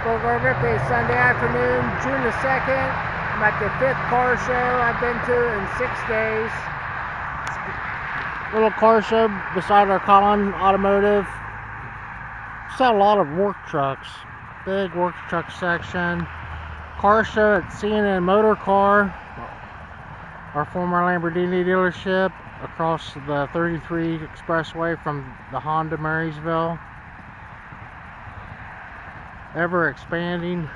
Boulevard Ripley, Sunday afternoon, June the 2nd. I'm at the 5th car show I've been to in 6 days. Little car show beside our Collin Automotive. Sell a lot of work trucks. Big work truck section. Car show at CNN Motor Car, our former Lamborghini dealership, across the 33 expressway from the Honda Marysville. Ever expanding,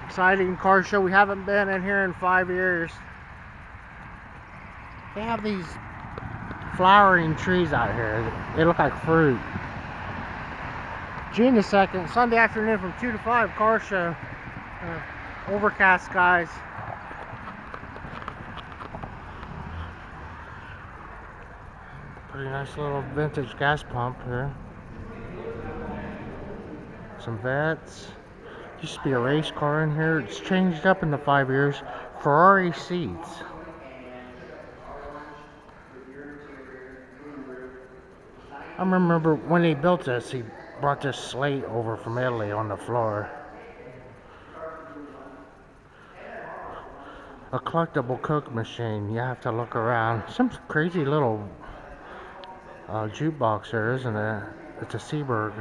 exciting car show. We haven't been in here in 5 years. They have these flowering trees out here. They look like fruit. June the 2nd, Sunday afternoon from 2 to 5, car show. Overcast skies. Pretty nice little vintage gas pump here. Some vets. Used to be a race car in here. It's changed up in the 5 years. Ferrari seats. I remember when he built this, he brought this slate over from Italy on the floor. A collectible Coke machine. You have to look around. Some crazy little jukebox there, isn't it? It's a Seaberg.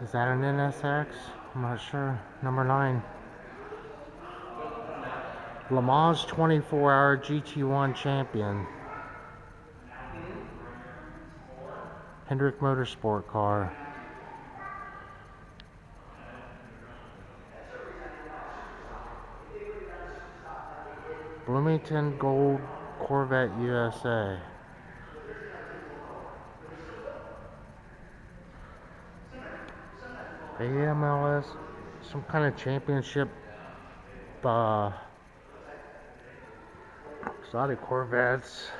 Is that an NSX? I'm not sure. Number 9. Le Mans 24-hour GT1 champion. Hendrick Motorsport car. Bloomington Gold Corvette USA. AMLS, some kind of championship exotic Corvettes.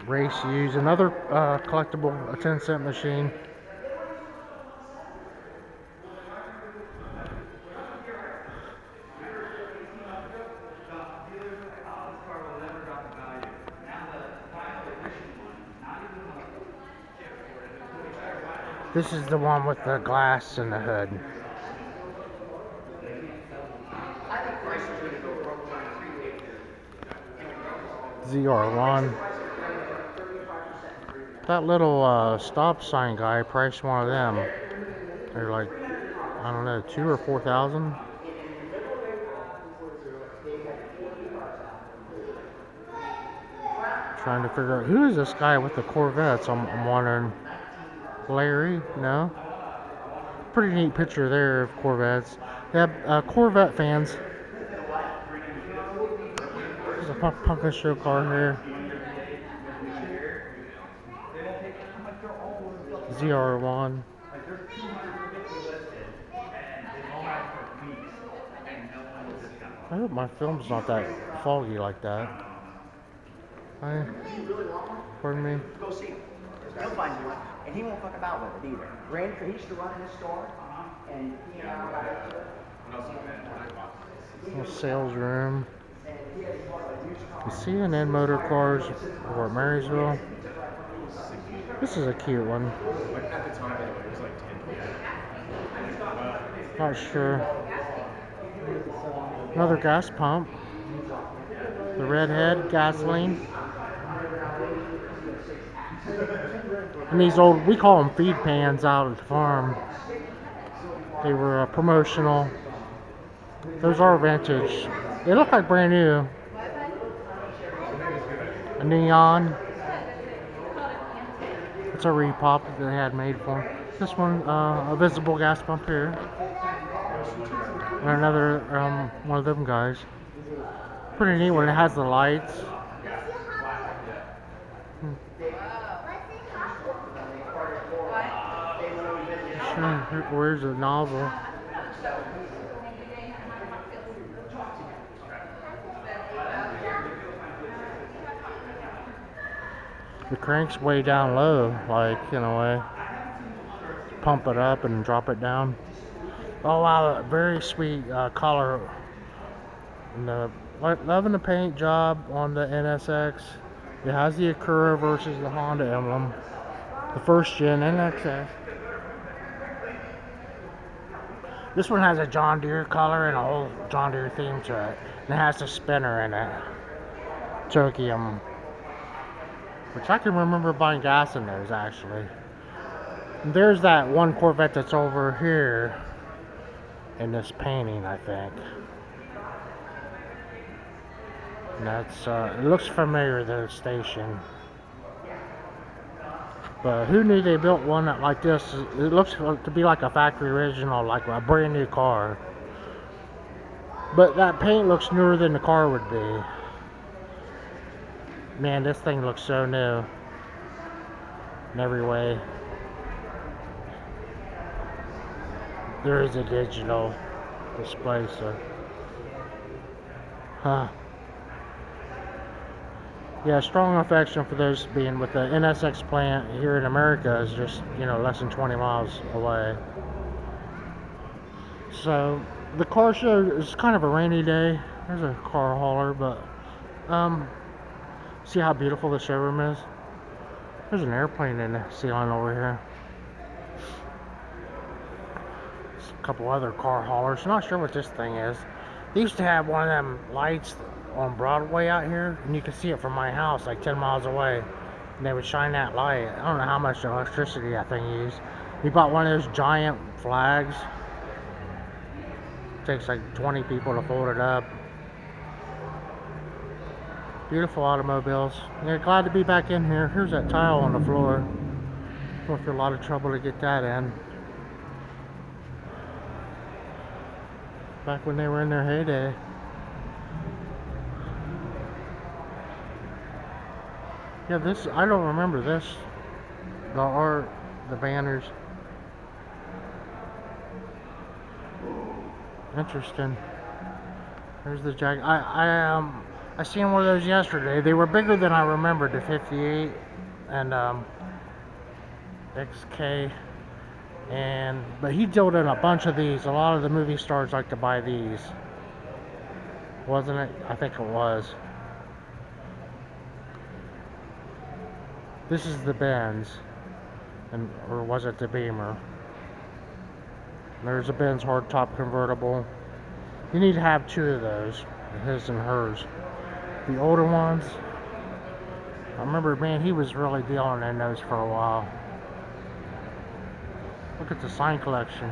Race use, another collectible, a 10-cent machine. This is the one with the glass in the hood. ZR1. That little stop sign guy priced one of them. They're like, I don't know, 2,000 or 4,000. Trying to figure out who is this guy with the Corvettes. I'm wondering. Larry? No. Pretty neat picture there of Corvettes. They have Corvette fans. There's a Punka show car here. ZR1. I hope my film's not that foggy like that. Hi. Pardon me. Go see him. He'll find you one, and he won't fuck about with it either. He used to run in the store, and he and I got into it. Little sales room. The CNN Motor Cars or Marysville. This is a cute one. At the time, anyway, it was like 10. Not sure. Another gas pump. The redhead gasoline. And these old, we call them feed pans out at the farm. They were promotional. Those are vintage. They look like brand new. A neon. It's a repop that they had made for them. This one, a visible gas pump here. And another, one of them guys. Pretty neat one. It has the lights. Sure, where's the nozzle? The crank's way down low, like, in a way. Pump it up and drop it down. Oh wow, very sweet color. And loving the paint job on the NSX. It has the Acura versus the Honda emblem. The first gen NXS. This one has a John Deere color and a whole John Deere theme to it. And it has a spinner in it. Tokium. Which I can remember buying gas in those actually. And there's that one Corvette that's over here in this painting, I think. And that's, it looks familiar, the station. But who knew they built one that like this? It looks to be like a factory original, like a brand new car. But that paint looks newer than the car would be. Man, this thing looks so new in every way. There is a digital display, so. Huh. Yeah, strong affection for those being with the NSX plant here in America is just, you know, less than 20 miles away. So, the car show is kind of a rainy day. There's a car hauler, but, see how beautiful the showroom is? There's an airplane in the ceiling over here. There's a couple other car haulers. Not sure what this thing is. They used to have one of them lights on Broadway out here, and you could see it from my house like 10 miles away, and they would shine that light. I don't know how much electricity that thing used. We bought one of those giant flags. It takes like 20 people to fold it up. Beautiful automobiles. Yeah, glad to be back in here. Here's that tile on the floor. Went through a lot of trouble to get that in. Back when they were in their heyday. Yeah, this, I don't remember this. The art, the banners. Interesting. There's the Jag. I seen one of those yesterday. They were bigger than I remembered, the 58 and XK. But he dealt in a bunch of these. A lot of the movie stars like to buy these. Wasn't it? I think it was. This is the Benz, or was it the Beamer? There's a Benz hardtop convertible. You need to have two of those, his and hers. The older ones, I remember, man, he was really dealing in those for a while. Look at the sign collection.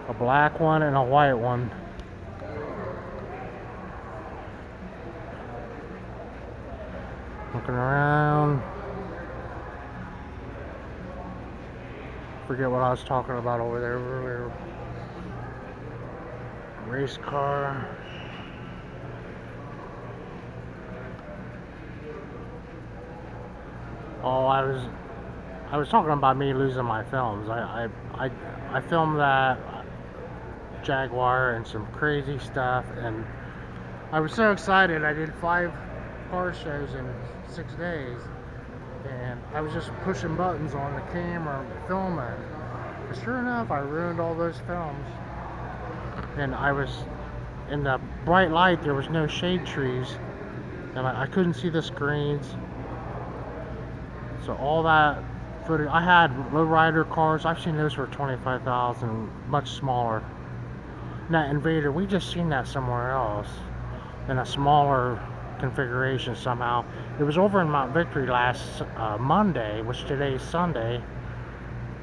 A black one and a white one. Looking around. Forget what I was talking about over there earlier. Race car. Oh, I was talking about me losing my films. I filmed that Jaguar and some crazy stuff, and I was so excited. I did 5 car shows in 6 days, and I was just pushing buttons on the camera filming. But sure enough, I ruined all those films. And I was in the bright light. There was no shade trees, and I couldn't see the screens. So all that footage, I had lowrider cars. I've seen those for $25,000, much smaller. And that Invader, we just seen that somewhere else in a smaller configuration somehow. It was over in Mount Victory last Monday, which today's Sunday,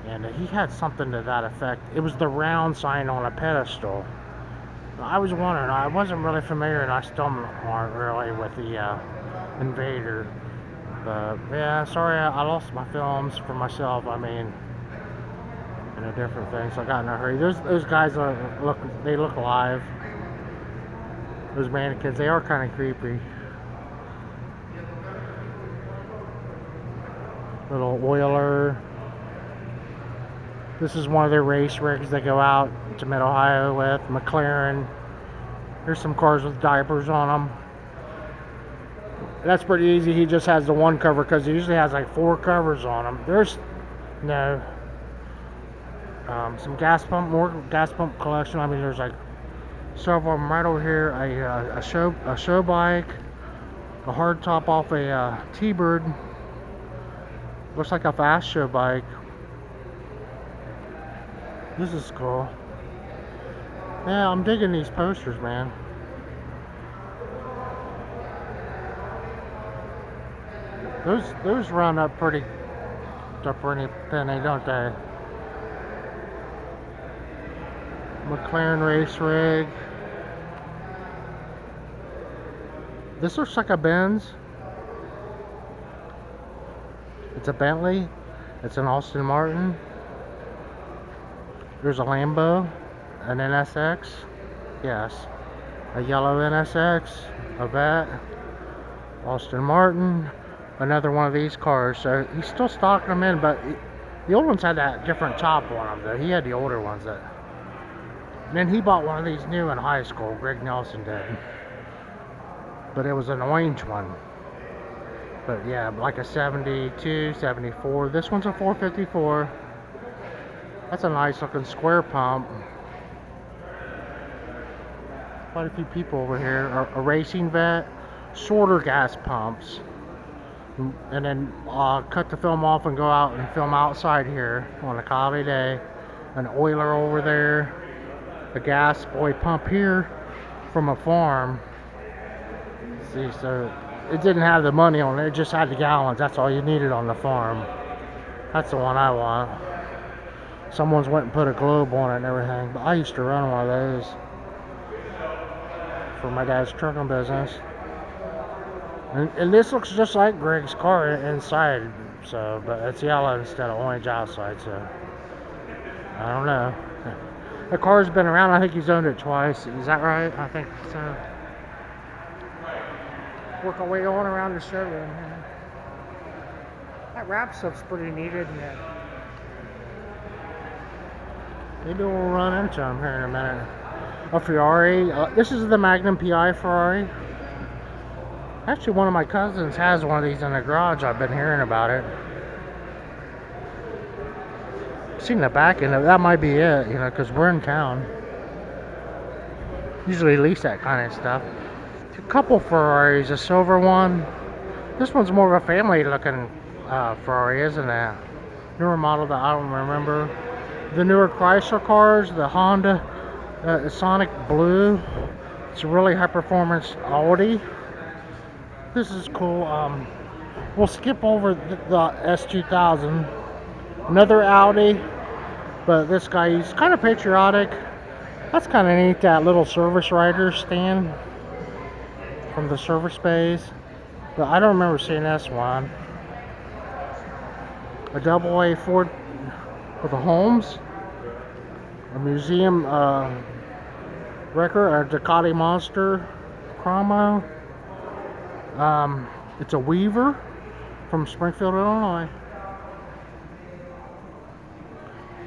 and he had something to that effect. It was the round sign on a pedestal. I was wondering, I wasn't really familiar, and I still aren't really with the Invader. But yeah, sorry, I lost my films for myself. I mean, and a different thing. So I got in a hurry. Those guys they look alive. Those mannequins, they are kind of creepy. Little oiler. This is one of their race rigs they go out to Mid-Ohio with. McLaren. There's some cars with diapers on them. That's pretty easy. He just has the one cover because he usually has like 4 covers on him. There's no some more gas pump collection. I mean, there's like several of them right over here. A show bike, A hard top off a T-Bird. Looks like a fast show bike. This is cool. Yeah, I'm digging these posters, man. Those run up pretty penny, don't they? McLaren race rig. This looks like a Benz. It's a Bentley. It's an Aston Martin. There's a Lambo, an NSX. Yes, a yellow NSX, a Vet, Aston Martin, another one of these cars. So he's still stocking them in, but the old ones had that different top on them. Though he had the older ones that. And then he bought one of these new in high school. Greg Nelson did, but it was an orange one. But yeah, like a 72, 74. This one's a 454. That's a nice looking square pump. Quite a few people over here. A racing vet, shorter gas pumps. And then cut the film off and go out and film outside here on a cloudy day. An oiler over there. A gas boy pump here from a farm. See, so it didn't have the money on it, it just had the gallons. That's all you needed on the farm. That's the one I want. Someone's went and put a globe on it and everything, but I used to run one of those for my dad's trucking business. And this looks just like Greg's car inside, so, but it's yellow instead of orange outside, so I don't know. The car's been around, I think he's owned it twice. Is that right? I think so. Work our way on around the showroom here. That wrap stuff's pretty neat, isn't it? Maybe we'll run into them here in a minute. A Ferrari. This is the Magnum PI Ferrari. Actually, one of my cousins has one of these in the garage. I've been hearing about it. Seen the back end of it. That might be it, you know, because we're in town. Usually lease that kind of stuff. A couple Ferraris, a silver one. This one's more of a family looking Ferrari, isn't it? Newer model that I don't remember. The newer Chrysler cars, the Honda Sonic Blue. It's a really high performance Audi. This is cool. We'll skip over the S2000. Another Audi, but this guy, he's kind of patriotic. That's kind of neat, that little service rider stand from the service bays. But I don't remember seeing this one. A double A Ford with a Holmes. A museum record, a Ducati Monster Chromo. It's a Weaver from Springfield, Illinois.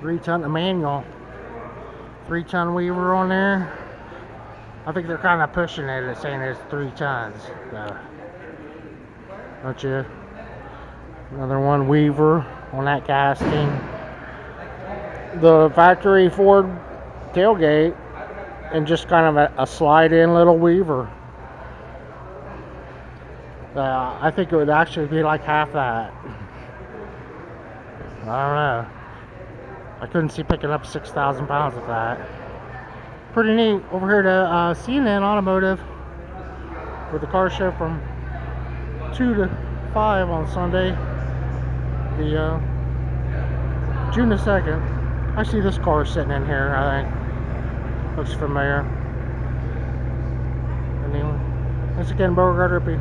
3-ton, a manual. 3-ton Weaver on there. I think they're kind of pushing it, saying it's 3 tons. So, don't you? Another one Weaver on that casting. The factory Ford tailgate, and just kind of a slide-in little Weaver. I think it would actually be like half that. I don't know. I couldn't see picking up 6,000 pounds of that. Pretty neat. Over here to CNN Automotive with the car show from 2 to 5 on Sunday, the June the 2nd. I see this car sitting in here, I think. Looks familiar. Anyway, once again, Beauregard Rippey.